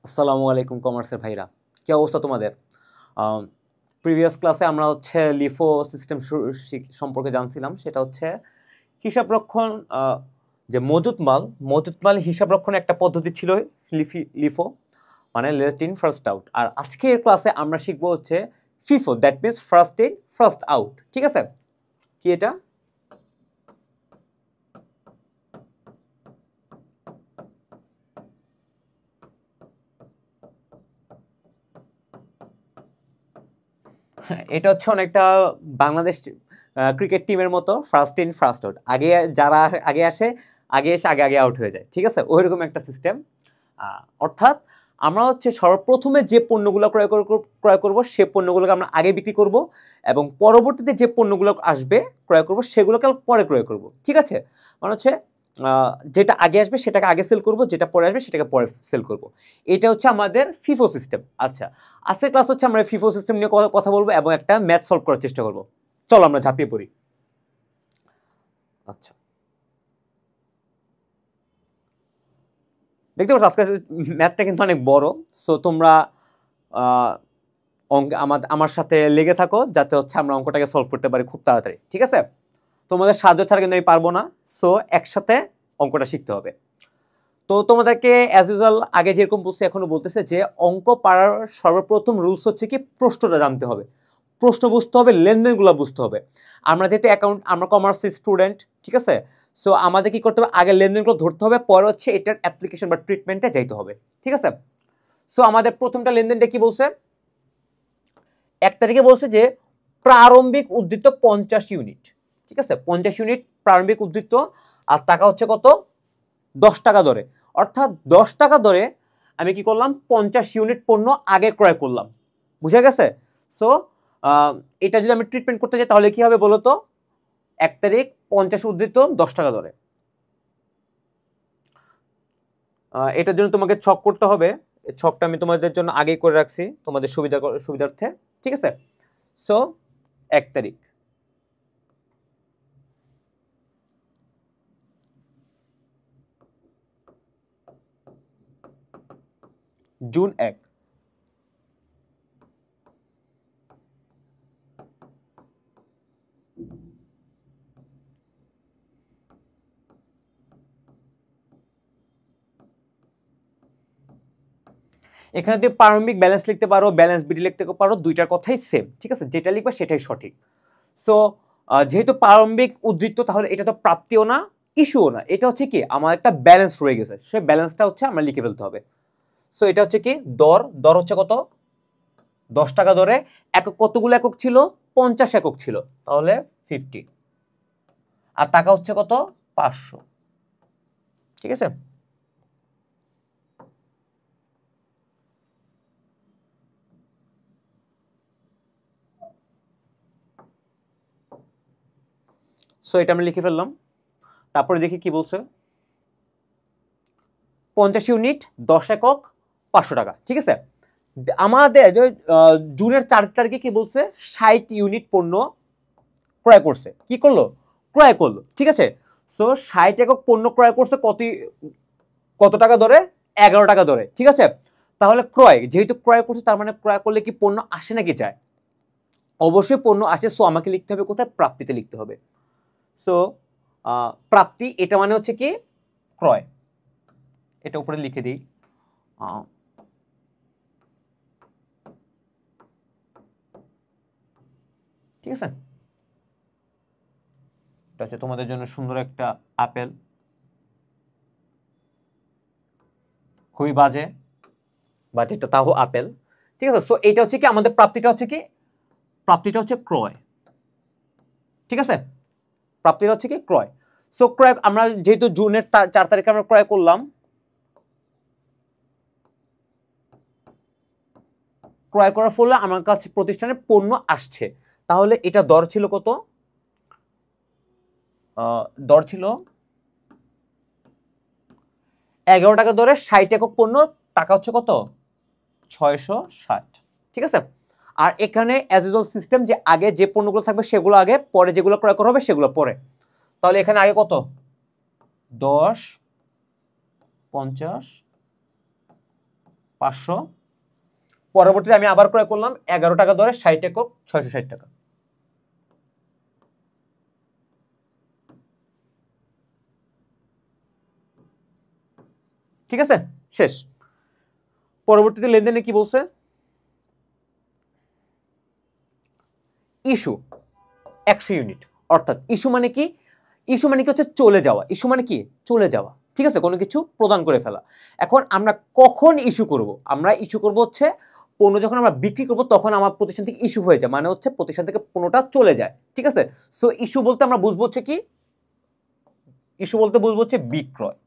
আসসালামু আলাইকুম কমার্সের ভাইরা, কি অবস্থা তোমাদের? প্রিভিয়াস ক্লাসে আমরা হচ্ছে লিফো সিস্টেম সম্পর্কে জানছিলাম। সেটা হচ্ছে হিসাব রক্ষণ, যে মজুত মাল হিসাব রক্ষণের একটা পদ্ধতি ছিল লিফো, মানে লেট ইন ফার্স্ট আউট। আর আজকের ক্লাসে আমরা শিখবো হচ্ছে FIFO, that means first in first out. ঠিক আছে, কি এটা? এটা হচ্ছে অনেকটা বাংলাদেশ ক্রিকেট টিমের মতো, ফার্স্ট ইন ফার্স্ট আউট। আগে যারা আগে আসে, আগে এসে আগে আগে আউট হয়ে যায়। ঠিক আছে, ওইরকম একটা সিস্টেম। অর্থাৎ আমরা হচ্ছে সর্বপ্রথমে যে পণ্যগুলো ক্রয় করব সে পণ্যগুলোকে আমরা আগে বিক্রি করব, এবং পরবর্তীতে যে পণ্যগুলো আসবে ক্রয় করব সেগুলোকে পরে ক্রয় করব। ঠিক আছে, মানে হচ্ছে যেটা আগে আসবে সেটাকে আগে সেল করব, যেটা পরে আসবে সেটাকে পরে সেল করব। এটা হচ্ছে আমাদের ফিফো সিস্টেম। আচ্ছা, আজকের ক্লাস হচ্ছে আমরা ফিফো সিস্টেম নিয়ে কথা বলবো এবং একটা ম্যাথ সলভ করার চেষ্টা করব। চলো আমরা ঝাঁপিয়ে পড়ি। আচ্ছা, দেখতে পাচ্ছ আজকে ম্যাথটা কিন্তু অনেক বড়। সো তোমরা অঙ্ক আমার সাথে লেগে থাকো, যাতে হচ্ছে আমরা অঙ্কটাকে সলভ করতে পারি খুব তাড়াতাড়ি। ঠিক আছে, তোমাদের সাহায্য ছাড়া কিন্তু আমি পারবো না। সো একসাথে অঙ্কটা শিখতে হবে। তো তোমাদেরকে অ্যাজ ইউজুয়াল আগে যেরকম বলছি এখনো বলতেছে যে অঙ্ক পারার সর্বপ্রথম রুলস হচ্ছে কি, প্রশ্নটা জানতে হবে, প্রশ্ন বুঝতে হবে, লেনদেনগুলো বুঝতে হবে। আমরা যেহেতু আমরা কমার্সের স্টুডেন্ট, ঠিক আছে, সো আমাদের কি করতে হবে, আগে লেনদেনগুলো ধরতে হবে, পরে হচ্ছে এটার অ্যাপ্লিকেশন বা ট্রিটমেন্টে যাইতে হবে। ঠিক আছে, সো আমাদের প্রথমটা লেনদেনটা কি বলছে, 1 তারিখে বলছে যে প্রারম্ভিক উদ্ধৃত 50 ইউনিট। ঠিক আছে, 50 ইউনিট প্রারম্ভিক উদ্ধৃত, আর টাকা হচ্ছে কত, 10 টাকা দরে। অর্থাৎ 10 টাকা দরে আমি কি করলাম, 50 ইউনিট পণ্য আগে ক্রয় করলাম। বুঝা গেছে? সো এটা যদি আমি ট্রিটমেন্ট করতে যাই তাহলে কি হবে বলো তো, 1 তারিখ 50 উদ্ধৃত 10 টাকা দরে। এটার জন্য তোমাকে ছক করতে হবে। ছকটা আমি তোমাদের জন্য আগেই করে রাখছি তোমাদের সুবিধার্থে। ঠিক আছে, সো 1 তারিখ জুন 1, এখানে তুমি প্রারম্ভিক ব্যালেন্স লিখতে পারো, ব্যালেন্স বিডি লিখতে পারো, দুইটার কথাই সেম। ঠিক আছে, যেটা লিখবা সেটাই সঠিক। সো যেহেতু প্রারম্ভিক উদ্ধৃত, তাহলে এটা তো প্রাপ্তিও না, ইস্যুও না, এটা হচ্ছে কি আমার একটা ব্যালেন্স রয়ে গেছে, সেই ব্যালেন্সটা হচ্ছে আমরা লিখে ফেলতে হবে। সো এটা হচ্ছে কি দর হচ্ছে কত, 10 টাকা দরে। একক কতগুলো একক ছিল, 50 একক ছিল, তাহলে 50। আর টাকা হচ্ছে কত, 500। ঠিক আছে, সো এটা আমরা লিখে ফেললাম। তারপরে দেখি কি বলছে, 50 ইউনিট 10 একক 500 টাকা। ঠিক আছে, আমাদের জুনের 4 তারিখে কি বলছে, 60 ইউনিট পণ্য ক্রয় করছে। কি করলো, ক্রয় করলো। ঠিক আছে, সো 60 একক পণ্য ক্রয় করছে কত টাকা ধরে, 11 টাকা ধরে। ঠিক আছে, তাহলে ক্রয় যেহেতু ক্রয় করছে, তার মানে ক্রয় করলে কি পণ্য আসে নাকি যায়, অবশ্যই পণ্য আসে। সো আমাকে লিখতে হবে কোথায়, প্রাপ্তিতে লিখতে হবে। সো প্রাপ্তি এটা মানে হচ্ছে কি ক্রয়, এটা উপরে লিখে দিই। ঠিক আছে, এটা হচ্ছে তোমাদের জন্য সুন্দর একটা আপেল, খুবই বাজে, বাট এটা তাও আপেল। ঠিক আছে, সো এটা হচ্ছে কি আমাদের প্রাপ্তিটা হচ্ছে ক্রয়। ঠিক আছে, প্রাপ্তিটা হচ্ছে কি ক্রয়। সো ক্রয় আমরা যেহেতু জুনের 4 তারিখে আমরা ক্রয় করলাম, ক্রয় করার ফলে আমার কাছে প্রতিষ্ঠানে পণ্য আসছে, তাহলে এটা দর ছিল কত, দর ছিল 11 টাকা দরে 60 একক পণ্য, টাকা হচ্ছে কত, 660। ঠিক আছে, আর এখানে অ্যাজ ইউজুয়াল সিস্টেম, যে আগে যে পণ্যগুলো থাকবে সেগুলো আগে, পরে যেগুলো ক্রয় করা হবে সেগুলো পরে। তাহলে এখানে আগে কত 10 50 500, পরবর্তীতে আমি আবার ক্রয় করলাম 11 টাকা দরে 60 একক 660 টাকা। ঠিক আছে, শেষ। পরবর্তীতে লেনদেনে কি বলছে, ইস্যু 100 ইউনিট, অর্থাৎ ইস্যু মানে কি, ইস্যু মানে কি হচ্ছে চলে যাওয়া, ইস্যু মানে কি চলে যাওয়া, ঠিক আছে, কোনো কিছু প্রদান করে ফেলা। এখন আমরা কখন ইস্যু করব, আমরা ইস্যু করব হচ্ছে পণ্য যখন আমরা বিক্রি করব তখন আমার প্রতিষ্ঠান থেকে ইস্যু হয়ে যায়, মানে হচ্ছে প্রতিষ্ঠান থেকে পণ্যটা চলে যায়। ঠিক আছে, সো ইস্যু বলতে আমরা বুঝবো হচ্ছে কি, ইস্যু বলতে বুঝবো হচ্ছে বিক্রয়।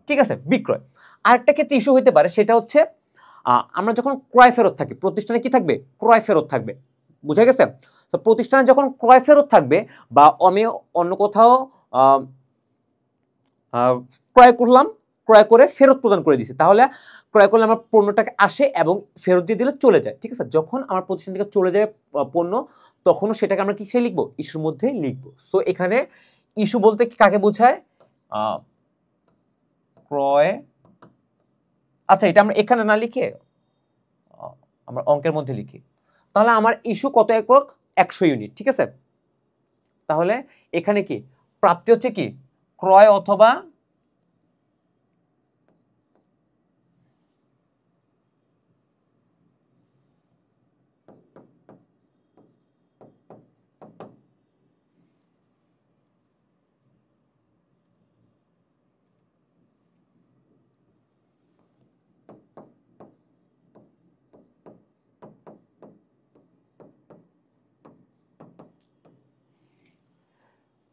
ঠিক আছে, বিক্রয়। আরেকটা ক্ষেত্রে ইস্যু হতে পারে, সেটা হচ্ছে আমরা যখন ক্রয় ফেরত থাকি, প্রতিষ্ঠানে কি থাকবে, ক্রয় ফেরত থাকবে, বুঝা গেছে। তো প্রতিষ্ঠানে যখন ক্রয় ফেরত থাকবে বা আমি অন্য কোথাও ক্রয় করলাম, ক্রয় করে ফেরত প্রদান করে দিছি, তাহলে ক্রয় করলে আমার পণ্যটাকে আসে এবং ফেরত দিয়ে দিলে চলে যায়। ঠিক আছে, যখন আমার প্রতিষ্ঠান থেকে চলে যায় পণ্য, তখনও সেটাকে আমরা কিসে লিখবো, ইস্যুর মধ্যে লিখবো। সো এখানে ইস্যু বলতে কাকে বোঝায়, ক্রয়, আচ্ছা এটা আমরা এখানে না লিখে আমরা অঙ্কের মধ্যে লিখি, তাহলে আমার ইস্যু কত একক, 100 ইউনিট। ঠিক আছে, তাহলে এখানে কি প্রাপ্তি হচ্ছে কি, ক্রয় অথবা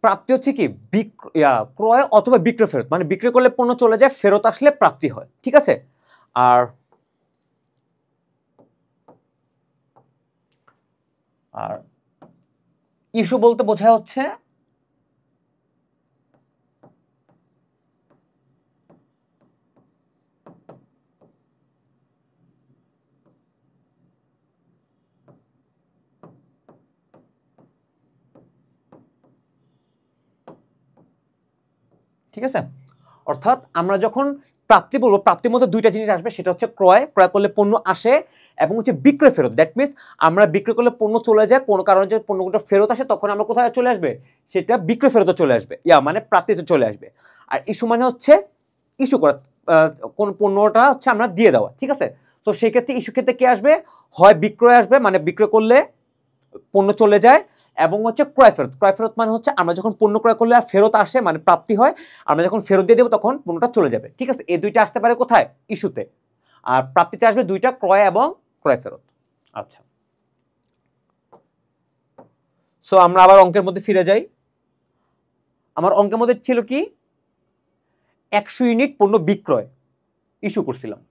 প্রাপ্তি হচ্ছে কি ক্রয় অথবা বিক্রয় ফেরত, মানে বিক্রি করলে পণ্য চলে যায়, ফেরত আসলে প্রাপ্তি হয়। ঠিক আছে, আর আর ইস্যু বলতে বোঝায় হচ্ছে ঠিক আছে, অর্থাৎ আমরা যখন প্রাপ্তি বলবো, প্রাপ্তির মধ্যে দুইটা জিনিস আসবে, সেটা হচ্ছে ক্রয়, ক্রয় করলে পণ্য আসে, এবং হচ্ছে বিক্রয় ফেরত। দ্যাট মিনস আমরা বিক্রি করলে পণ্য চলে যায়, কোনো কারণে যদি পণ্যগুলো ফেরত আসে তখন আমরা কোথায় চলে আসবে, সেটা বিক্রয় ফেরত চলে আসবে, মানে প্রাপ্তিতে চলে আসবে। আর ইস্যু মানে হচ্ছে ইস্যু করা, কোন পণ্যটা হচ্ছে আমরা দিয়ে দেওয়া। ঠিক আছে, তো সেক্ষেত্রে ইস্যু ক্ষেত্রে কি আসবে, হয় বিক্রয় আসবে, মানে বিক্রয় করলে পণ্য চলে যায়, এবং হচ্ছে ক্রয় ফেরত, ক্রয় ফেরত মানে হচ্ছে আমরা যখন পণ্য ক্রয় করলে আর ফেরত আসে, মানে প্রাপ্তি হয়, আমরা যখন ফেরত দিয়ে দেবো তখন পণ্যটা চলে যাবে। ঠিক আছে, এই দুইটা আসতে পারে কোথায়, ইস্যুতে। আর প্রাপ্তিতে আসবে দুইটা, ক্রয় এবং ক্রয় ফেরত। আচ্ছা, সো আমরা আবার অঙ্কের মধ্যে ফিরে যাই। আমার অঙ্কের মধ্যে ছিল কি, 100 ইউনিট পণ্য বিক্রয় ইস্যু করছিলাম।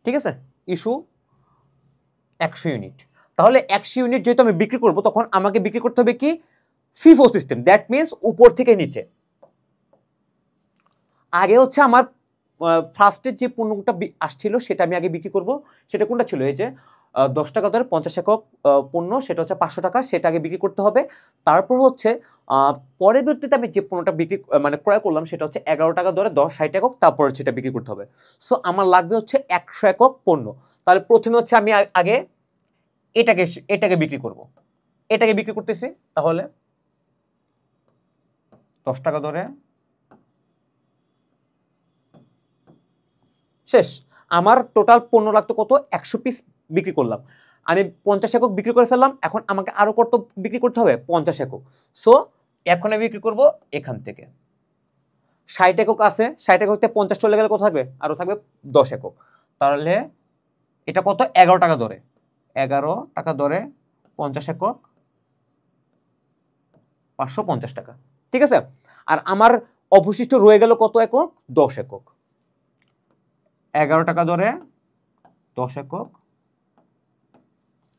ঠিক আছে, ইস্যু 100 ইউনিট, তাহলে 100 ইউনিট যেহেতু আমি বিক্রি করব, তখন আমাকে বিক্রি করতে হবে কি, ফিফো সিস্টেম। দ্যাট মিনস উপর থেকে নিচে। আগে হচ্ছে আমার ফার্স্টের যে পণ্যটা আসছিল সেটা আমি আগে বিক্রি করব, সেটা কোনটা ছিল, এই যে 10 টাকা দরে 50 একক পণ্য, সেটা হচ্ছে 500 টাকা, সেটা আগে বিক্রি করতে হবে। তারপর হচ্ছে পরবর্তীতে আমি যে পণ্যটা বিক্রি মানে ক্রয় করলাম, সেটা হচ্ছে 11 টাকা দরে 60 একক, তারপর সেটা বিক্রি করতে হবে। সো আমার লাগবে হচ্ছে 100 একক পণ্য। তাহলে প্রথমে হচ্ছে আমি আগে এটাকে এটাকে বিক্রি করব, এটাকে বিক্রি করতেছি, তাহলে 10 টাকা দরে, শেষ। আমার টোটাল পণ্য লাগতো কত, 100 পিস বিক্রি করলাম, আমি 50 একক বিক্রি করে ফেললাম, এখন আমাকে আরো কত বিক্রি করতে হবে, 50 একক। সো এখন আমি বিক্রি করব এখান থেকে 60 একক আছে, 60 একক থেকে 50 চলে গেলে কত থাকবে, আরো থাকবে 10 একক। তাহলে এটা কত, 11 টাকা দরে, 11 টাকা দরে 50 একক, 550 টাকা। ঠিক আছে, আর আমার অবশিষ্ট রয়ে গেল কত একক, 10 একক। 11 টাকা দরে 10 একক।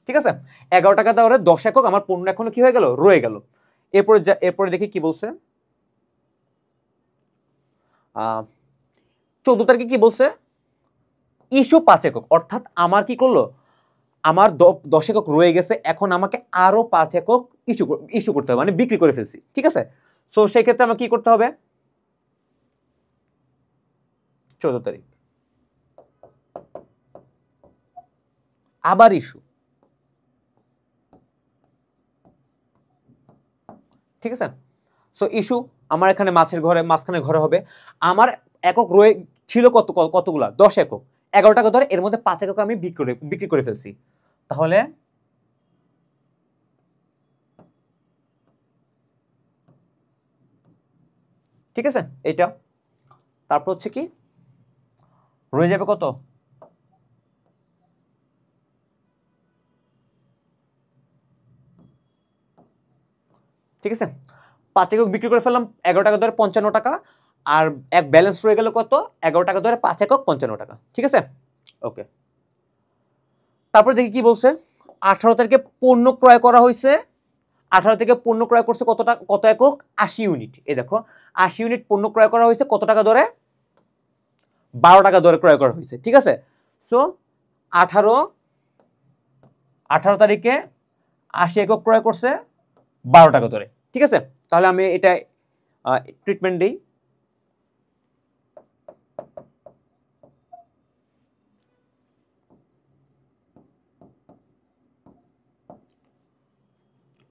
ঠিক আছে, 11 টাকা দরে 10 একক আমার পণ্য এখনো কি হয়ে গেল, রয়ে গেল। এরপরে দেখি কি বলছে, 14 তারিখে কি বলছে, ইস্যু 5 একক, অর্থাৎ আমার কি করলো, আমার 10 একক রয়ে গেছে, এখন আমাকে আরো 5 একক ইস্যু করতে হবে, মানে বিক্রি করে ফেলছি, ঠিক আছে। সো সেই ক্ষেত্রে আমার কি করতে হবে, 14 তারিখ আবার ইস্যু, ঠিক আছে। সো ইস্যু আমার এখানে মাঝখানে ঘরে হবে, আমার একক রয়ে ছিল কতগুলা, 10 একক, 11 টাকা ধরে, এর মধ্যে 5 একক আমি বিক্রি করে ফেলছি, তাহলে ঠিক আছে এইটা। তারপর হচ্ছে কি রয়ে যাবে কত, ঠিক আছে, 5 একক বিক্রি করে ফেললাম 11 টাকা ধরে 55 টাকা, আর এক ব্যালেন্স রয়ে গেল কত, 11 টাকা ধরে 5 একক 55 টাকা, ঠিক আছে। ওকে, তারপর দেখি কি বলছে, 18 তারিখে পণ্য ক্রয় করা হয়েছে, 18 থেকে পণ্য ক্রয় করছে কত একক, 80 ইউনিট। এই দেখো 80 ইউনিট পণ্য ক্রয় করা হয়েছে কত টাকা ধরে, 12 টাকা ধরে ক্রয় করা হয়েছে, ঠিক আছে। সো 18 তারিখে 80 একক ক্রয় করছে 12 টাকা ধরে, ঠিক আছে। তাহলে আমি এটা ট্রিটমেন্ট দিই,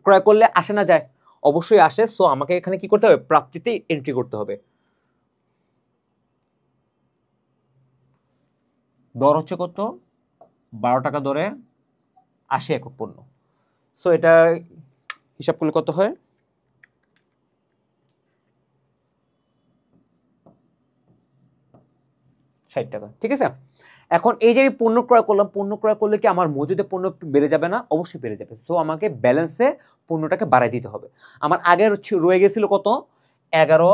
ক্রয় করলে আসে না যায়, অবশ্যই আসে। সো আমাকে এখানে কি করতে হবে, প্রাপ্তিতে এন্ট্রি করতে হবে। দর হচ্ছে কত, 12 টাকা দরে 80 একক পণ্য। সো এটা হিসাব করলে কত হয়, 60 টাকা, ঠিক আছে। এখন এই যে আমি পণ্য ক্রয় করলাম, পণ্য ক্রয় করলে কি আমার মজুদে পণ্য বেড়ে যাবে না, অবশ্যই বেড়ে যাবে। সো আমাকে ব্যালেন্সে পণ্যটাকে বাড়াই দিতে হবে। আমার আগে রয়ে গেছিল কত, 11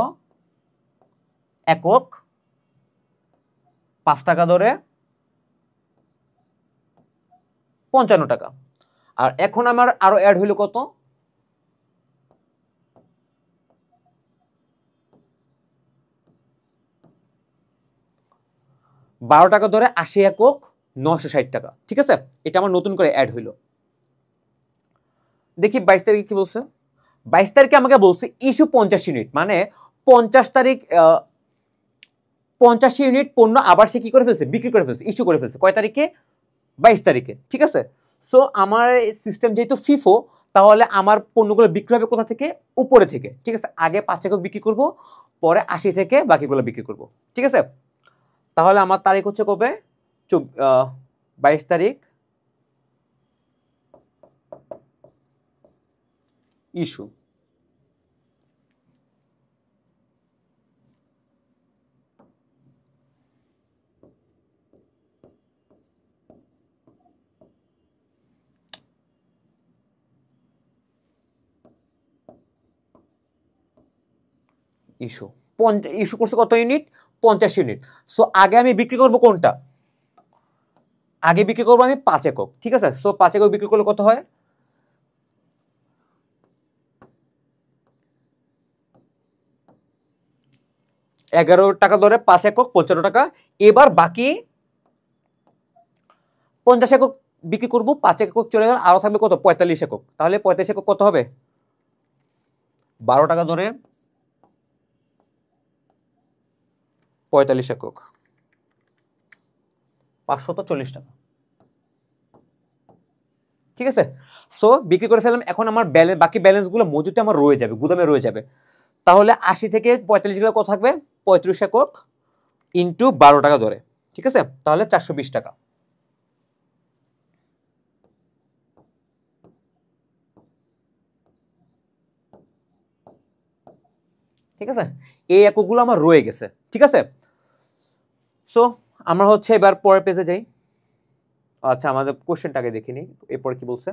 একক 5 টাকা ধরে 55 টাকা, আর এখন আমার আরো অ্যাড হইল কত, 12 টাকা ধরে 80 একক 960 টাকা, ঠিক আছে। এটা আমার নতুন করে অ্যাড হইল। দেখি 22 তারিখে কি বলছে, 22 তারিখে আমাকে বলছে ইস্যু 50 ইউনিট, মানে 50 তারিখ 50 ইউনিট পণ্য আবার সে কি করে ফেলছে, বিক্রি করে ফেলছে, ইস্যু করে ফেলছে, কয় তারিখে, 22 তারিখে, ঠিক আছে। সো আমার সিস্টেম যেহেতু ফিফো, তাহলে আমার পণ্যগুলো বিক্রি হবে কোথা থেকে, উপরে থেকে, ঠিক আছে। আগে 5 একক বিক্রি করব, পরে 80 থেকে বাকিগুলো বিক্রি করব, ঠিক আছে। তাহলে আমার তারিখ হচ্ছে কবে, 22 তারিখ ইস্যু, ইস্যু ইস্যু করছে কত ইউনিট, 50 ইউনিট। সো আগে আমি বিক্রি করব কোনটা, আগে বিক্রি করবো আমি 5 একক, ঠিক আছে। সো 5 একক বিক্রি করলে কত হয়, 11 টাকা ধরে 5 একক 55 টাকা। এবার বাকি 50 একক বিক্রি করব, 5 একক চলে গেল, আরো থাকবে কত, 45 একক। তাহলে 45 একক কত হবে, 12 টাকা ধরে 45 একক 540 টাকা, ঠিক আছে। সো বিক্রি করে ফেললাম, এখন আমার বাকি ব্যালেন্সগুলো মজুতে আমার রয়ে যাবে, গুদামে রয়ে যাবে। তাহলে 80 থেকে 45 গেলে কত থাকবে, 35 একক ইন্টু 12 টাকা ধরে, ঠিক আছে। তাহলে 420 টাকা, ঠিক আছে। এই এককগুলো আমার রয়ে গেছে, ঠিক আছে। সো আমরা হচ্ছে এবার পরের পেজে যাই। আচ্ছা, আমাদের কোশ্চেনটাকে দেখে নিই, এরপরে কি বলছে।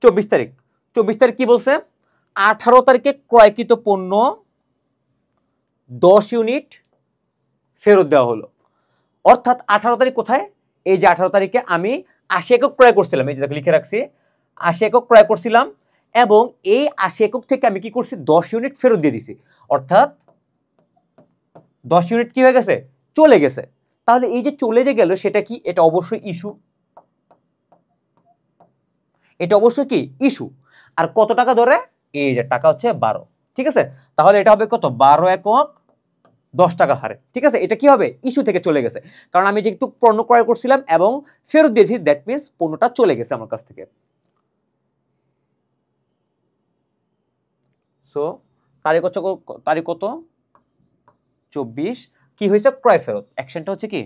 24 তারিখ, 24 তারিখ কি বলছে, 18 তারিখে ক্রয়কৃত পণ্য 10 ইউনিট ফেরত দেওয়া হলো। অর্থাৎ 18 তারিখ কোথায়, এই যে 18 তারিখে আমি 80 একক ক্রয় করছিলাম, এই যে লিখে রাখছি, 80 একক ক্রয় করছিলাম, এবং এই 80 একক থেকে আমি কি করছি 10 ইউনিট ফেরত দিয়ে দিছি, অর্থাৎ 10 ইউনিট কি হয়ে গেছে, চলে গেছে। তাহলে এই যে চলে যে গেল সেটা কি, এটা অবশ্যই ইস্যু, এটা অবশ্যই কি ইস্যু। আর কত টাকা ধরে, এই যে টাকা হচ্ছে 12, ঠিক আছে। তাহলে এটা হবে কত, 12 একক 10 টাকা হারে, ঠিক আছে। এটা কি হবে, ইস্যু থেকে চলে গেছে, কারণ আমি যেহেতু পণ্য ক্রয় করছিলাম এবং ফেরত দিয়েছি, দ্যাট মিনস পণ্যটা চলে গেছে আমার কাছ থেকে। সো তারিখ হচ্ছে তারিখ কত, 24, কি হয়েছে, ক্রয় ফেরত, অ্যাকশনটা হচ্ছে কি,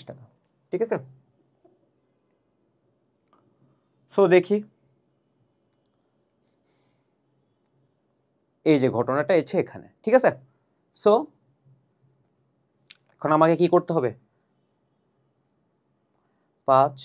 টাকা, ঠিক আছে। সো দেখি, এই যে ঘটনাটা এসে এখানে, ঠিক আছে। সো এখন আমাকে কি করতে হবে, 5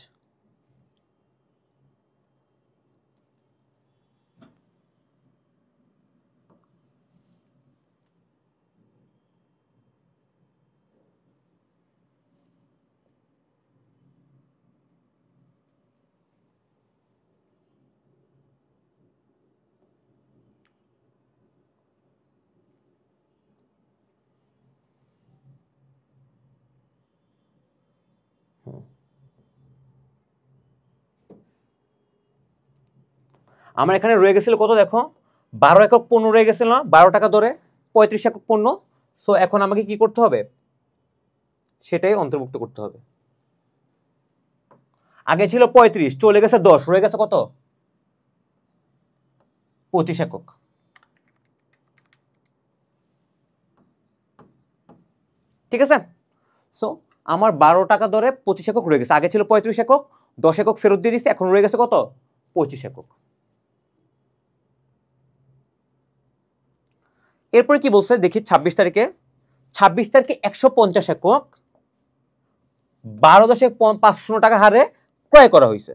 আমার এখানে রয়ে গেছিল কত, দেখো 12 একক পণ্য রয়ে গেছিল না, 12 টাকা ধরে 35 একক পণ্য। সো এখন আমাকে কি করতে হবে, সেটাই অন্তর্ভুক্ত করতে হবে। আগে ছিল 35, চলে গেছে 10, রয়ে গেছে কত, 25 একক। ঠিক আছে। সো আমার 12 টাকা ধরে 25 একক রয়ে গেছে, আগে ছিল 35 একক, 10 একক ফেরত দিয়ে দিচ্ছি, এখন রয়ে গেছে কত, 25 একক। এরপরে কি বলছে দেখি, 26 তারিখে 150 একক 12.5 টাকা হারে ক্রয় করা হয়েছে।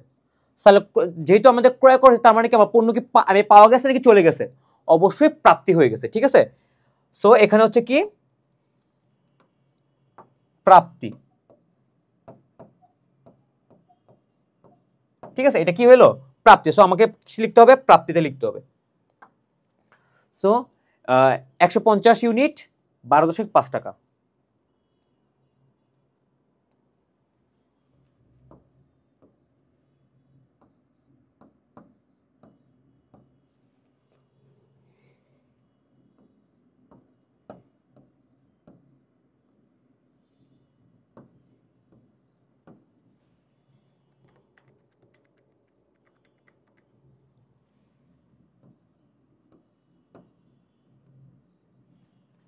তাহলে যেহেতু আমাদের ক্রয় করেছে, তার মানে কি আমার পণ্য কি আমি পাওয়া গেছে নাকি চলে গেছে, অবশ্যই প্রাপ্তি হয়ে গেছে, ঠিক আছে। সো এখানে হচ্ছে কি প্রাপ্তি, ঠিক আছে, এটা কি হলো প্রাপ্তি। সো আমাকে লিখতে হবে, প্রাপ্তিতে লিখতে হবে। সো 150 ইউনিট 12.5 টাকা।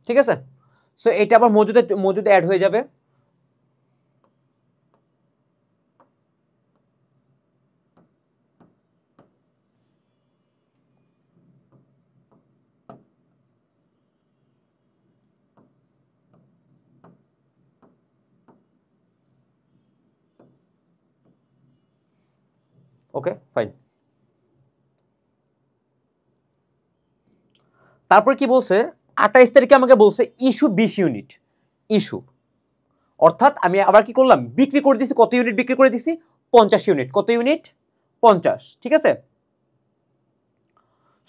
ঠিক আছে। সো এটা আবার মজুদে অ্যাড হয়ে যাবে। Okay fine. তারপর কি বলছে, 28 তারিখে আমাকে বলছে ইস্যু 20 ইউনিট ইস্যু, অর্থাৎ আমি আবার কি করলাম, বিক্রি করে দিছি, কত ইউনিট বিক্রি করে দিছি, 50 ইউনিট। কত ইউনিট, 50, ঠিক আছে।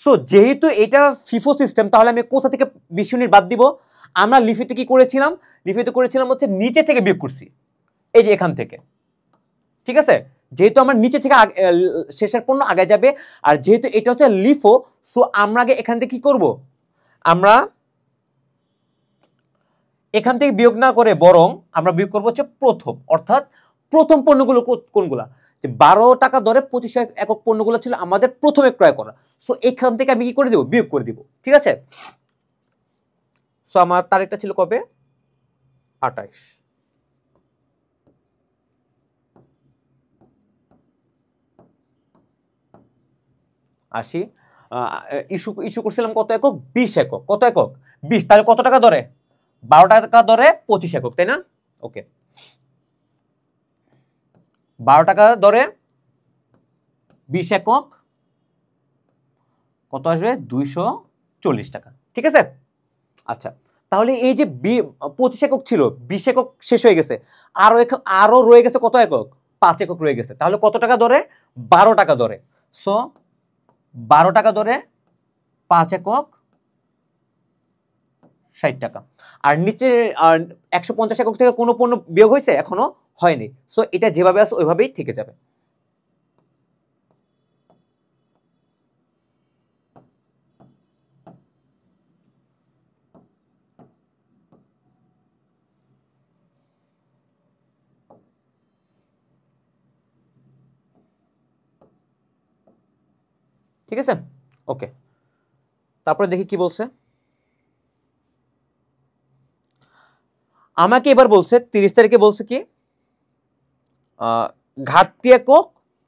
সো যেহেতু এটা ফিফো সিস্টেম, তাহলে আমি কোথা থেকে 20 ইউনিট বাদ দিব, আমরা লিফিতে কি করেছিলাম, লিফিতে করেছিলাম হচ্ছে নিচে থেকে বিয়োগ করছি, এই যে এখান থেকে, ঠিক আছে। যেহেতু আমার নিচে থেকে শেষের পণ্য আগে যাবে, আর যেহেতু এটা হচ্ছে লিফো, সো আমরা আগে এখান থেকে কি করব, আমরা এখান থেকে বিয়োগ না করে বরং আমরা বিয়োগ করবো হচ্ছে প্রথম, অর্থাৎ প্রথম পণ্যগুলো কোনগুলা, যে 12 টাকা দরে 25 একক পণ্যগুলো ছিল আমাদের প্রথমে ক্রয় করা। সো এখান থেকে আমি কি করে দিব, বিয়োগ করে দিব, ঠিক আছে। সো আমার তারিখটা ছিল কবে, 28। আসি, ইস্যু করছিলাম কত একক, 20 একক। কত একক, 20, তাহলে কত টাকা ধরে, 12 টাকা ধরে 25 একক, তাই না। ওকে, 12 টাকা দরে 20 একক কত আসবে? 240 টাকা। ঠিক আছে, আচ্ছা তাহলে এই যে 25 একক ছিল, 20 একক শেষ হয়ে গেছে, আরো রয়ে গেছে কত একক? 5 একক রয়ে গেছে। তাহলে কত টাকা দরে? 12 টাকা দরে। সো 12 টাকা দরে 5 একক 60 টাকা। আর নিচে 150 একক থেকে কোনো পণ্য বিয়োগ হয়েছে? এখনো হয়নি। সো এটা যেভাবে আছে ওইভাবেই থেকে যাবে। ঠিক আছে, ওকে। তারপরে দেখি কি বলছে। আমাকে এবার বলছে 30 তারিখে বলছে কি ঘাটতি একক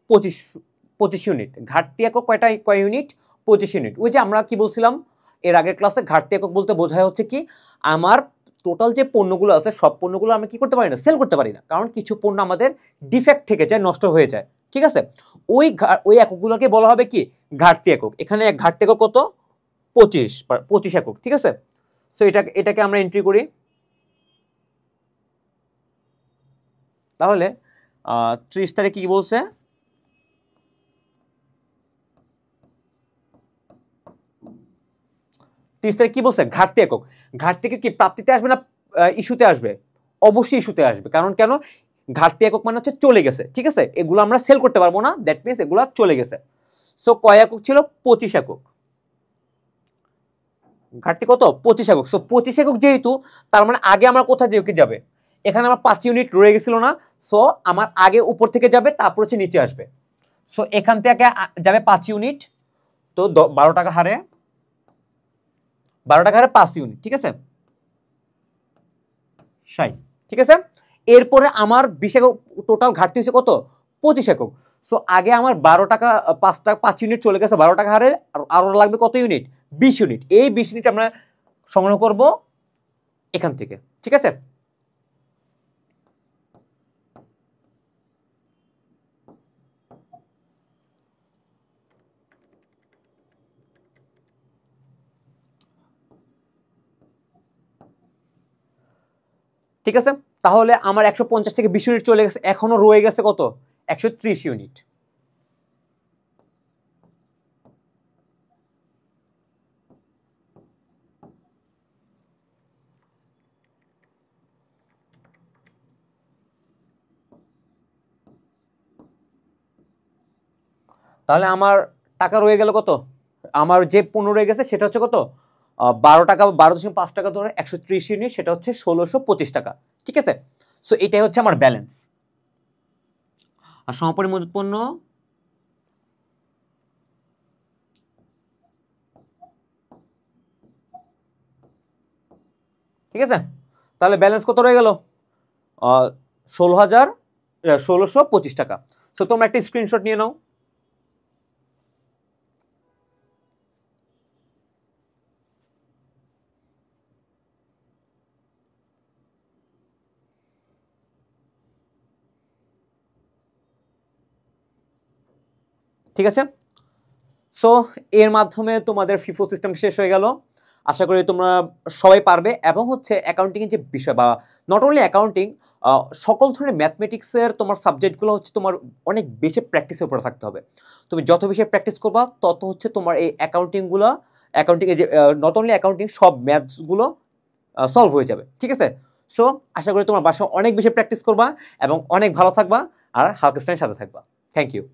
25 ইউনিট। ঘাটতি একক কয় ইউনিট? 25 ইউনিট। ওই যে আমরা কি বলছিলাম এর আগের ক্লাসে, ঘাটতি একক বলতে বোঝায় হচ্ছে কি আমার টোটাল যে পণ্যগুলো আছে সব পণ্যগুলো আমি কি করতে পারি না? সেল করতে পারি না, কারণ কিছু পণ্য আমাদের ডিফেক্ট থেকে যায়, নষ্ট হয়ে যায়। ঠিক আছে, ওই এককগুলোকে বলা হবে কি ঘাটতি একক। এখানে ঘাটতি একক কত? 25 একক। ঠিক আছে, সো এটাকে আমরা এন্ট্রি করি। তাহলে 30 তারিখে কি বলছে? 30 তারিখ কি বলছে? ঘাটতি একক। ঘাটতি কি প্রাপ্তিতে আসবে না ইস্যুতে আসবে? অবশ্যই ইস্যুতে আসবে। কারণ কেন? ঘাটতি একক মানে হচ্ছে চলে গেছে। ঠিক আছে, এগুলো আমরা সেল করতে পারবো না, দ্যাট মিনস এগুলো চলে গেছে। সো কয় একক ছিল? 25 একক। ঘাটতি কত? 25 একক। সো 25 একক যেহেতু, তার মানে আগে আমার কোথায় যাবে? এখানে আমার 5 ইউনিট রয়ে গেছিল না? সো আমার আগে উপর থেকে যাবে, তারপর হচ্ছে নিচে আসবে। সো এখান থেকে যাবে 5 ইউনিট। তো 12 টাকা হারে 5 ইউনিট। ঠিক আছে, 60। ঠিক আছে, এরপরে আমার 20 একক টোটাল ঘাটতি হচ্ছে কত? 25 একক। সো আগে আমার 12 টাকা 5 ইউনিট চলে গেছে 12 টাকা হারে, আরো লাগবে কত ইউনিট? 20 ইউনিট। এই 20 ইউনিট আমরা সংগ্রহ করব এখান থেকে। ঠিক আছে, ঠিক আছে। তাহলে আমার 150 থেকে 20 ইউনিট চলে গেছে, এখনো রয়ে গেছে কত? 130 ইউনিট। তাহলে আমার টাকা রয়ে গেল কত? আমার যে পণ্য রয়ে গেছে সেটা হচ্ছে কত? 12 টাকা, 12.5 টাকা ধরে 130 ইউনিট, সেটা হচ্ছে 1625 টাকা। ঠিক আছে, সো এটাই হচ্ছে আমার ব্যালেন্স। আর সমাপনী মজুত পণ্য ঠিক আছে, তাহলে ব্যালেন্স কত রয়ে গেল? 1625 টাকা। সো তোমরা একটা স্ক্রিনশট নিয়ে নাও। ঠিক আছে, সো এর মাধ্যমে তোমাদের ফিফো সিস্টেম শেষ হয়ে গেল। আশা করি তোমরা সবাই পারবে। এবং হচ্ছে অ্যাকাউন্টিংয়ের যে বিষয়, বা নট অনলি অ্যাকাউন্টিং, সকল ধরনের ম্যাথমেটিক্সের তোমার সাবজেক্টগুলো হচ্ছে তোমার অনেক বেশি প্র্যাকটিসের উপরে থাকতে হবে। তুমি যত বেশি প্র্যাকটিস করবা তত হচ্ছে তোমার এই অ্যাকাউন্টিংয়ে যে নট অনলি অ্যাকাউন্টিং, সব ম্যাথসগুলো সলভ হয়ে যাবে। ঠিক আছে, সো আশা করি তোমার বাসায় অনেক বেশি প্র্যাকটিস করবা এবং অনেক ভালো থাকবা আর হালকেস্টাইনের সাথে থাকবা। Thank you.